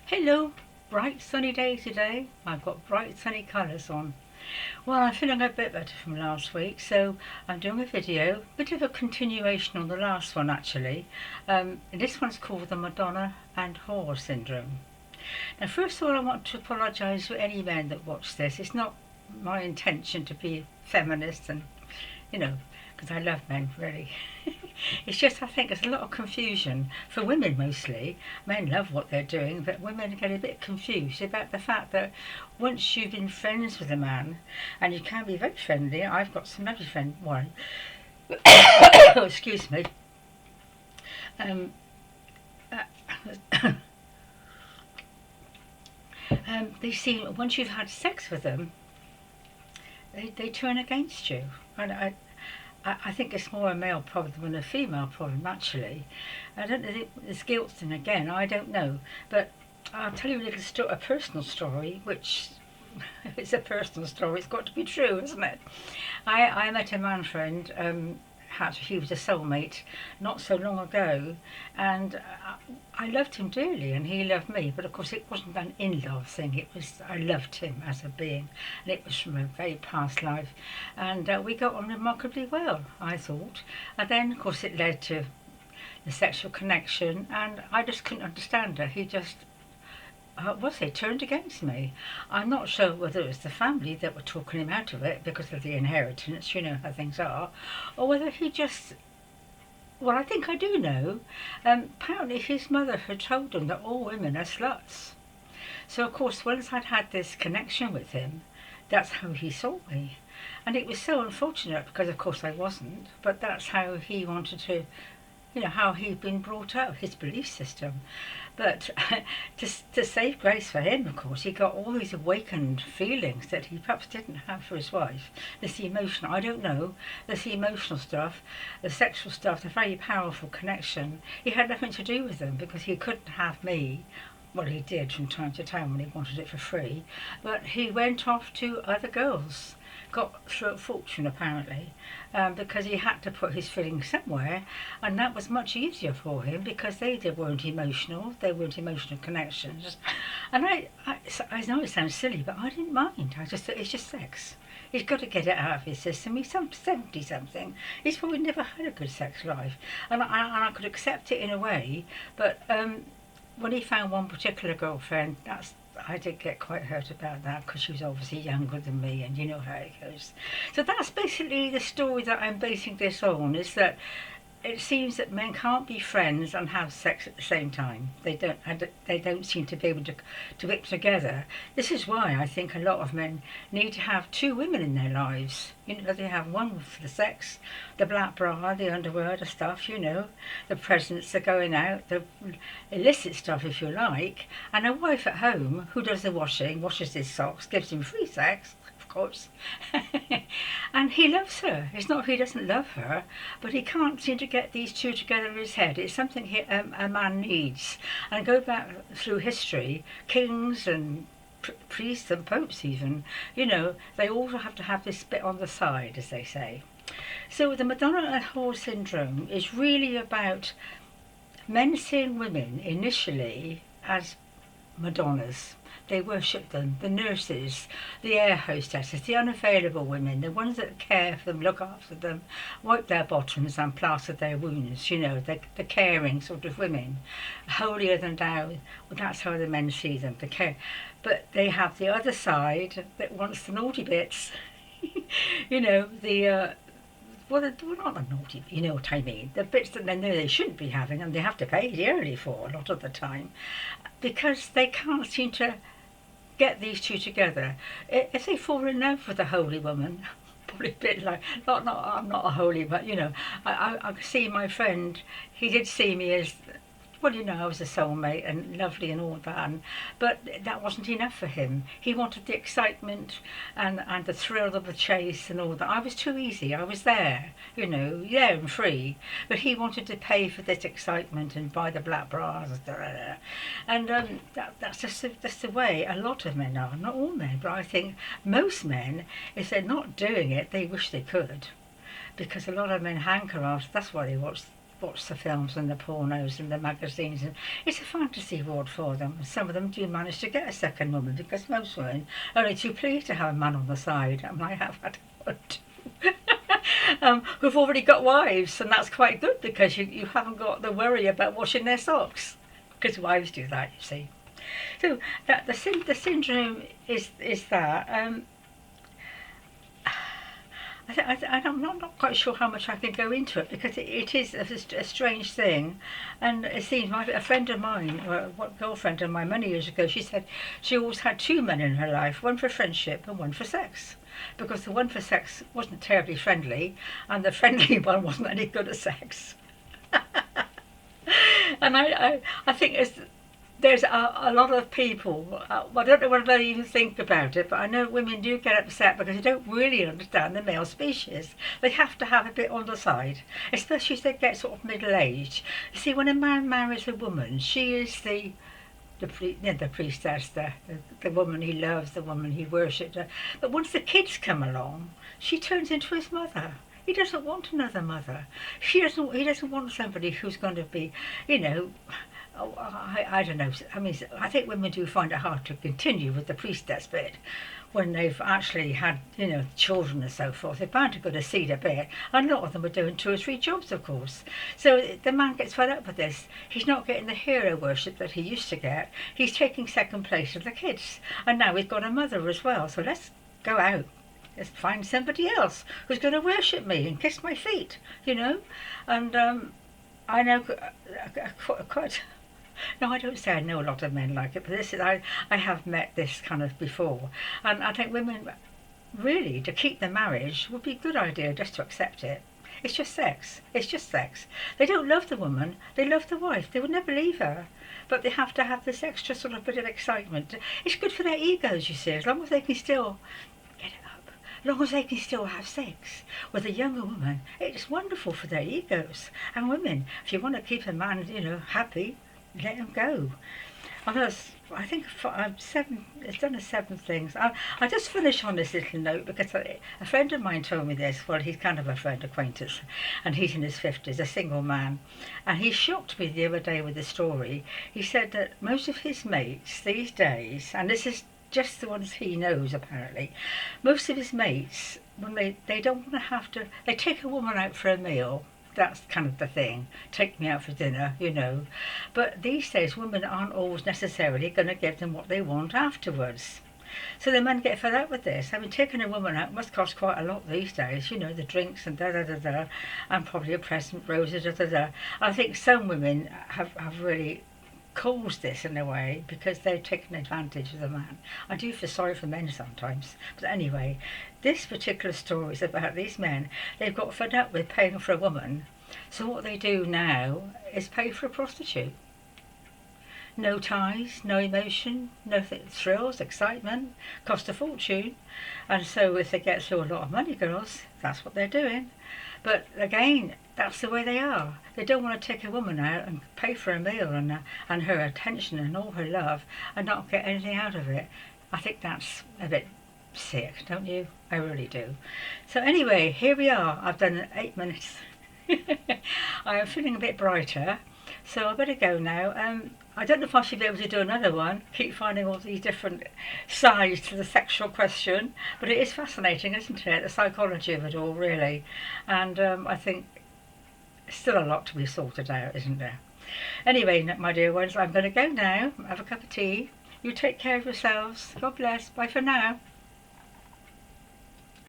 Hello, bright sunny day today. I've got bright sunny colours on. Well, I'm feeling a bit better from last week, so I'm doing a video, bit of a continuation on the last one actually. This one's called the Madonna and whore syndrome. Now, first of all, I want to apologise to any men that watch this. It's not my intention to be feminist and, you know, because I love men, really. It's just, I think there's a lot of confusion for women mostly. Men love what they're doing, but women get a bit confused about the fact that once you've been friends with a man, and you can be very friendly, I've got some lovely friends, one, oh, excuse me, um, uh, they seem, once you've had sex with them, they turn against you. And I think it's more a male problem than a female problem, actually. I don't know, it's guilt thing again, I don't know. But I'll tell you a personal story, which, if it's a personal story, it's got to be true, isn't it? I met a man friend, he was a soulmate not so long ago, and I loved him dearly and he loved me, but of course it wasn't an in-love thing. It was, I loved him as a being, and it was from a very past life, and we got on remarkably well, I thought. And then of course it led to the sexual connection, and I just couldn't understand her. He just turned against me. I'm not sure whether it was the family that were talking him out of it because of the inheritance, you know how things are, or whether he just, well, I think I do know. Apparently his mother had told him that all women are sluts. So of course once I'd had this connection with him, that's how he saw me. And it was so unfortunate because of course I wasn't, but that's how he wanted to, you know, how he'd been brought up, his belief system. But to save grace for him, of course, he got all these awakened feelings that he perhaps didn't have for his wife. This emotional, I don't know, this emotional stuff, the sexual stuff, the very powerful connection, he had nothing to do with them because he couldn't have me. Well, he did from time to time when he wanted it for free, but he went off to other girls. Got through a fortune apparently, because he had to put his feelings somewhere, and that was much easier for him because they weren't emotional connections. And I know it sounds silly, but I didn't mind. I just thought it's just sex. He's got to get it out of his system. He's 70 something. He's probably never had a good sex life, and I could accept it in a way. But when he found one particular girlfriend, I did get quite hurt about that because she was obviously younger than me, and you know how it goes. So that's basically the story that I'm basing this on, is that it seems that men can't be friends and have sex at the same time. They don't seem to be able to whip together. This is why I think a lot of men need to have two women in their lives. You know, they have one for the sex, the black bra, the underwear, the stuff, you know, the presents, the going out, the illicit stuff if you like, and a wife at home who does the washing, washes his socks, gives him free sex, of course. And he loves her. It's not he doesn't love her, but he can't seem to get these two together in his head. It's something a man needs. And go back through history, kings and priests and popes even, you know, they all have to have this bit on the side, as they say. So the Madonna and whore syndrome is really about men seeing women initially as Madonnas. They worship them, the nurses, the air hostesses, the unavailable women, the ones that care for them, look after them, wipe their bottoms and plaster their wounds, you know, the caring sort of women. Holier than thou, well, that's how the men see them, the care. But they have the other side that wants the naughty bits, you know, well, not the naughty, you know what I mean, the bits that they know they shouldn't be having and they have to pay dearly for a lot of the time, because they can't seem to get these two together. If they fall in love with a holy woman, probably a bit like, I'm not a holy, but you know, I see my friend, he did see me as, well, you know, I was a soulmate and lovely and all that, but that wasn't enough for him. He wanted the excitement and the thrill of the chase and all that. I was too easy. I was there, you know, there and free, but he wanted to pay for this excitement and buy the black bras, and that's just the way a lot of men are. Not all men, but I think most men, if they're not doing it, they wish they could, because a lot of men hanker after. That's why they watch watch the films and the pornos and the magazines, and it's a fantasy world for them. Some of them do manage to get a second woman, because most women are only too pleased to have a man on the side, and I have had one too. Who've already got wives, and that's quite good, because you haven't got the worry about washing their socks, because wives do that, you see. So that the syndrome is that. I'm not quite sure how much I can go into it, because it is a strange thing. And it seems a friend of mine, or a girlfriend of mine many years ago, she said she always had two men in her life, one for friendship and one for sex, because the one for sex wasn't terribly friendly, and the friendly one wasn't any good at sex. And I think there's a lot of people, I don't know what they even think about it, but I know women do get upset because they don't really understand the male species. They have to have a bit on the side, especially as they get sort of middle-aged. You see, when a man marries a woman, she is the priestess, the woman he loves, the woman he worships. But once the kids come along, she turns into his mother. He doesn't want another mother. He doesn't want somebody who's going to be, I don't know. I mean, I think women do find it hard to continue with the priestess bit when they've actually had, children and so forth. They're bound to go to seed a bit. And a lot of them are doing 2 or 3 jobs, of course. So the man gets fed up with this. He's not getting the hero worship that he used to get. He's taking second place with the kids. And now he's got a mother as well. So let's go out. Let's find somebody else who's going to worship me and kiss my feet, And I know quite... No, I don't say I know a lot of men like it, but I have met this kind of before. And I think women, really, to keep the marriage would be a good idea just to accept it. It's just sex. It's just sex. They don't love the woman. They love the wife. They would never leave her. But they have to have this extra sort of bit of excitement. It's good for their egos, you see, as long as they can still get it up. As long as they can still have sex with a younger woman. It's wonderful for their egos. And women, if you want to keep a man, happy, let him go. I think it's done 7 things. I just finish on this little note because a friend of mine told me this. Well, he's kind of a friend acquaintance, and he's in his 50s, a single man. And he shocked me the other day with a story. He said that most of his mates these days, and this is just the ones he knows apparently, most of his mates, when they don't want to have to, they take a woman out for a meal. That's kind of the thing. Take me out for dinner, But these days, women aren't always necessarily going to give them what they want afterwards. So the men get fed up with this. I mean, taking a woman out must cost quite a lot these days, the drinks and da-da-da-da, and probably a present, roses, da-da-da. I think some women have really caused this in a way because they've taken advantage of the man. I do feel sorry for men sometimes. But anyway, this particular story is about these men. They've got fed up with paying for a woman. So what they do now is pay for a prostitute. No ties, no emotion, no thrills, excitement, cost a fortune. And so if they get through a lot of money, girls, that's what they're doing. But again, that's the way they are. They don't want to take a woman out and pay for a meal and her attention and all her love and not get anything out of it. I think that's a bit sick, don't you? I really do. So anyway, here we are. I've done 8 minutes. I am feeling a bit brighter, so I better go now. I don't know if I should be able to do another one, keep finding all these different sides to the sexual question, but it is fascinating, isn't it? The psychology of it all, really. And I think still a lot to be sorted out, isn't there? Anyway, my dear ones, I'm going to go now, have a cup of tea. You take care of yourselves. God bless. Bye for now.